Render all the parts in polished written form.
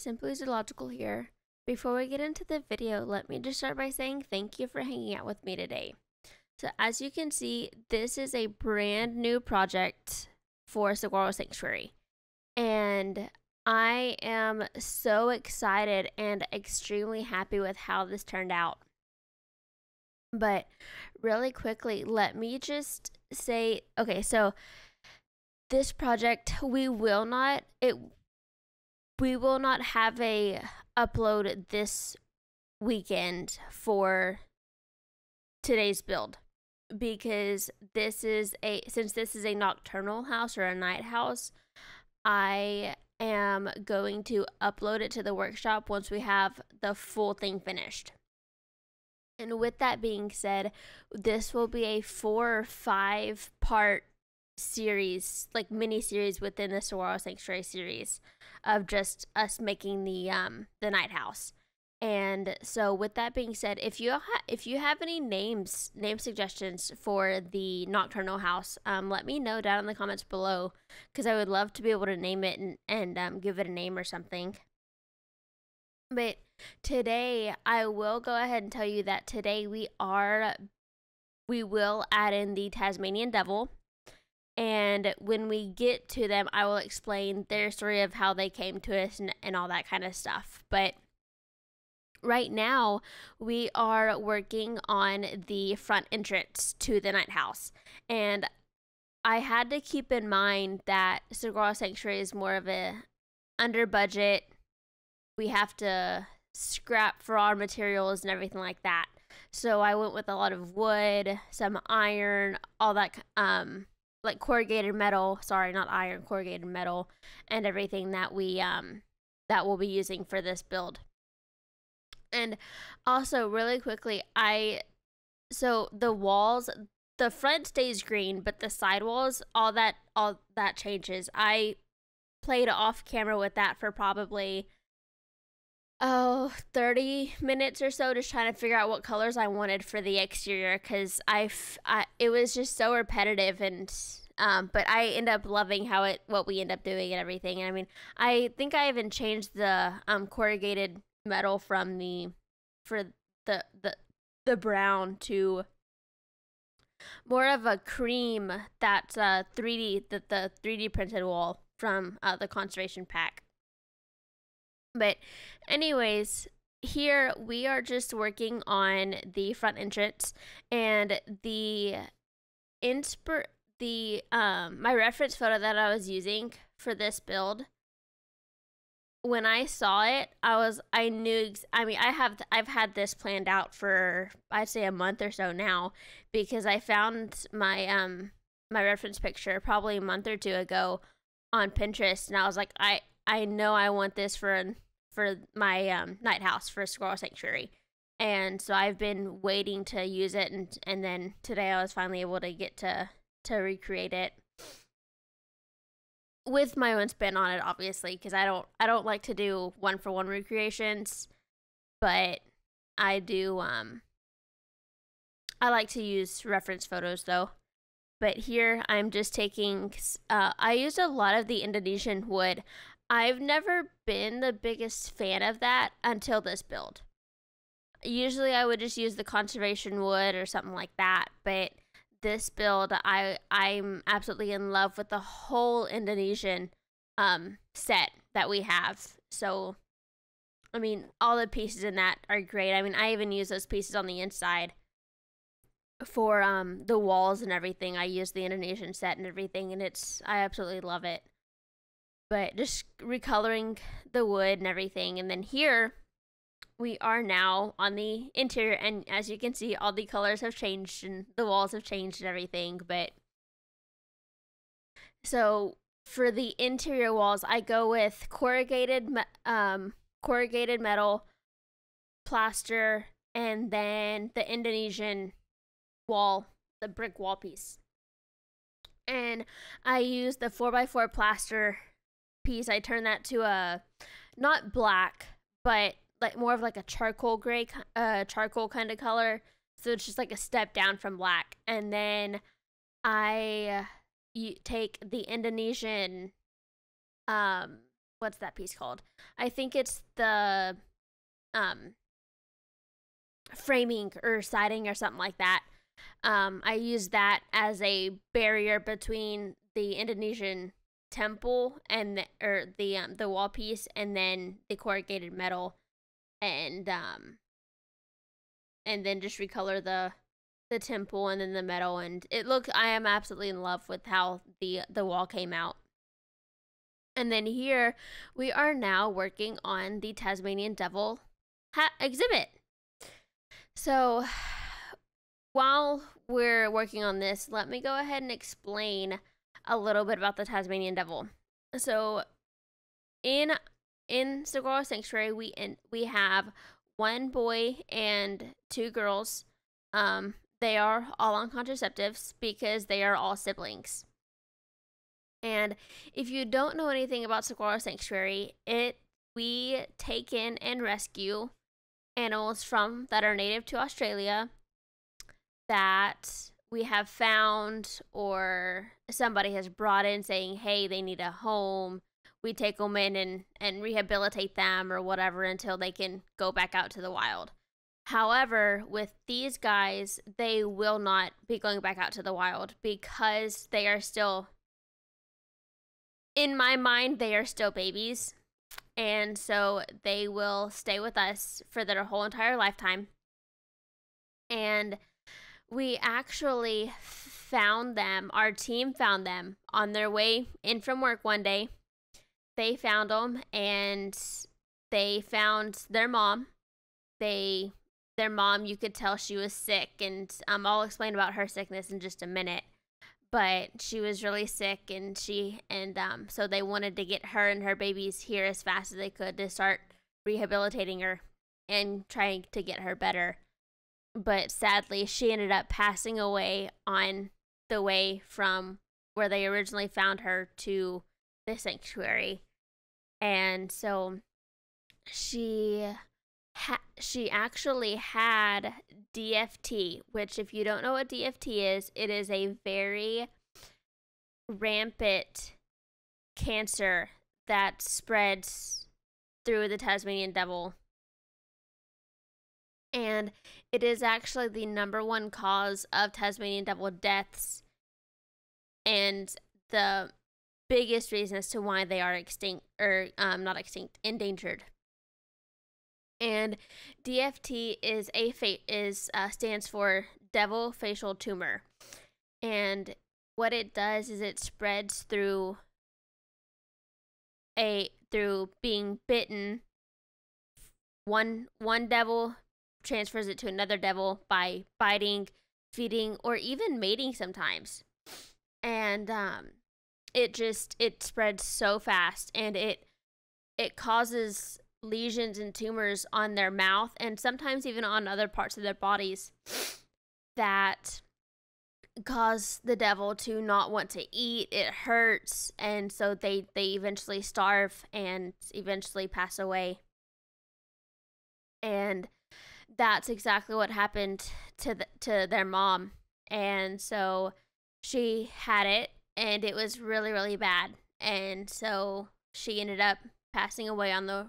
Simply Zoological here. Before we get into the video, let me just start by saying thank you for hanging out with me today. So as you can see, this is a brand new project for Saguaro Sanctuary. And I am so excited and extremely happy with how this turned out. But really quickly, let me just say, okay, so this project, we will not have a upload this weekend for today's build, because since this is a nocturnal house or a night house, I am going to upload it to the workshop once we have the full thing finished. And with that being said, this will be a 4 or 5 part series, like mini series within the Saguaro Sanctuary series, of just us making the night house. And so with that being said, if you have any name suggestions for the nocturnal house, let me know down in the comments below, because I would love to be able to name it and give it a name or something. But today I will go ahead and tell you that today we will add in the Tasmanian devil. And when we get to them, I will explain their story of how they came to us and all that kind of stuff. But right now, we are working on the front entrance to the night house. And I had to keep in mind that Saguaro Sanctuary is more of a under budget. We have to scrap for our materials and everything like that. So I went with a lot of wood, some iron, all that, like corrugated metal, sorry, not iron, corrugated metal, and everything that we'll be using for this build. And also, really quickly, so the walls, the front stays green, but the side walls, all that changes. I played off camera with that for probably 30 minutes or so, just trying to figure out what colors I wanted for the exterior, because it was just so repetitive. And but I end up loving what we end up doing and everything. And I mean, I think I even changed the corrugated metal from the brown to more of a cream that's 3D, the 3D printed wall from the conservation pack. But anyways, here we are just working on the front entrance, and my reference photo that I was using for this build, when I saw it, I've had this planned out for, I'd say, a month or so now, because I found my my reference picture probably a month or two ago on Pinterest, and I was like, I know I want this for my night house for Saguaro Sanctuary. And so I've been waiting to use it, and then today I was finally able to get to recreate it with my own spin on it, obviously, because I don't like to do one-for-one recreations, but I do I like to use reference photos though. But here I'm just taking I used a lot of the Indonesian wood. I've never been the biggest fan of that until this build. Usually I would just use the conservation wood or something like that, but this build, I'm absolutely in love with the whole Indonesian set that we have. So, I mean, all the pieces in that are great. I mean, I even use those pieces on the inside for the walls and everything. I use the Indonesian set and everything, and I absolutely love it. But just recoloring the wood and everything. And then here we are now on the interior, and as you can see, all the colors have changed and the walls have changed and everything. But so for the interior walls, I go with corrugated metal, plaster, and then the Indonesian wall, the brick wall piece. And I use the 4x4 plaster piece. I turn that to a, not black, but like more of like a charcoal gray, charcoal kind of color. So it's just like a step down from black. And then I take the Indonesian what's that piece called? I think it's the um framing or siding or something like that. I used that as a barrier between the Indonesian temple and the wall piece, and then the corrugated metal, and then just recolor the temple and then the metal, and I am absolutely in love with how the wall came out. And then here we are now working on the Tasmanian devil exhibit. So while we're working on this, let me go ahead and explain a little bit about the Tasmanian devil. So in Saguaro Sanctuary, we have one boy and two girls. They are all on contraceptives because they are all siblings. And if you don't know anything about Saguaro Sanctuary, we take in and rescue animals that are native to Australia that we have found or somebody has brought in saying, hey, they need a home. We take them in and rehabilitate them or whatever until they can go back out to the wild. However, with these guys, they will not be going back out to the wild because they are still, in my mind, they are still babies. And so they will stay with us for their whole entire lifetime. And we actually found them, our team found them on their way in from work one day. They found them and they found their mom. Their mom, you could tell she was sick, and I'll explain about her sickness in just a minute. But she was really sick, and so they wanted to get her and her babies here as fast as they could to start rehabilitating her and trying to get her better. But sadly, she ended up passing away on the way from where they originally found her to the sanctuary. And so she actually had DFT, which, if you don't know what DFT is, it is a very rampant cancer that spreads through the Tasmanian devil. And it is actually the #1 cause of Tasmanian devil deaths, and the biggest reason as to why they are extinct, or not extinct, endangered. And DFT stands for devil facial tumor, and what it does is it spreads through being bitten. One devil transfers it to another devil by biting, feeding, or even mating sometimes. And it spreads so fast, and it causes lesions and tumors on their mouth and sometimes even on other parts of their bodies that cause the devil to not want to eat. It hurts, and so they eventually starve and eventually pass away. And that's exactly what happened to their mom. And so she had it, and it was really, really bad. And so she ended up passing away on the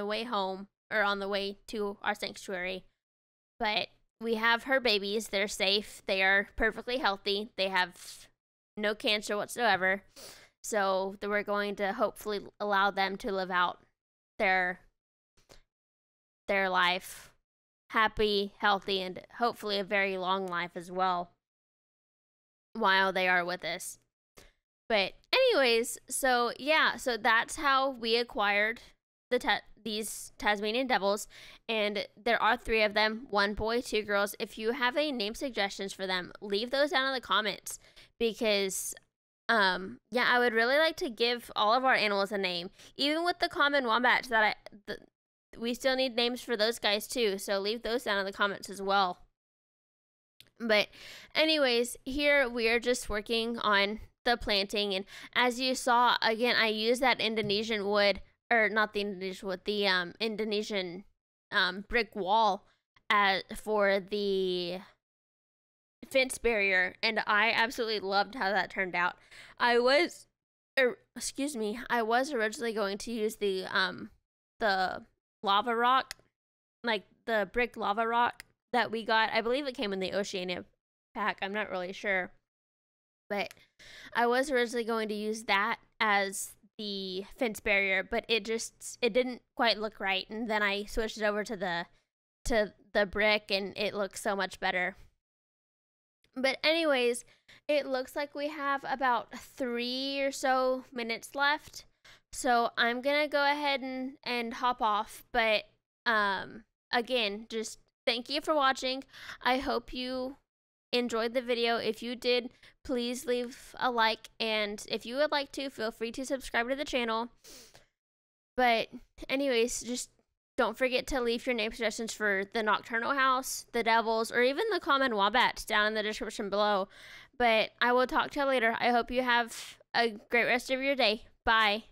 way home, or on the way to our sanctuary. But we have her babies. They're safe. They are perfectly healthy. They have no cancer whatsoever. So we're going to hopefully allow them to live out their life happy, healthy, and hopefully a very long life as well while they are with us. But anyways, so that's how we acquired these Tasmanian devils, and there are 3 of them, 1 boy, 2 girls. If you have any name suggestions for them, leave those down in the comments, because I would really like to give all of our animals a name, even with the common wombats we still need names for those guys too, so leave those down in the comments as well. But anyways, here we are just working on the planting, and as you saw, again, I used that Indonesian wood, or not the Indonesian wood, the Indonesian brick wall for the fence barrier, and I absolutely loved how that turned out. I was excuse me, I was originally going to use the lava rock, like the brick lava rock that we got. I believe it came in the Oceania pack. I'm not really sure. But I was originally going to use that as the fence barrier, but it didn't quite look right, and then I switched it over to the brick, and it looks so much better. But anyways, it looks like we have about 3 or so minutes left. So I'm gonna go ahead and hop off. But again, just thank you for watching. I hope you enjoyed the video. If you did, please leave a like, and if you would like to, feel free to subscribe to the channel. But anyways, just don't forget to leave your name suggestions for the Nocturnal House, the Devils, or even the Common Wombats down in the description below. But I will talk to you later. I hope you have a great rest of your day. Bye.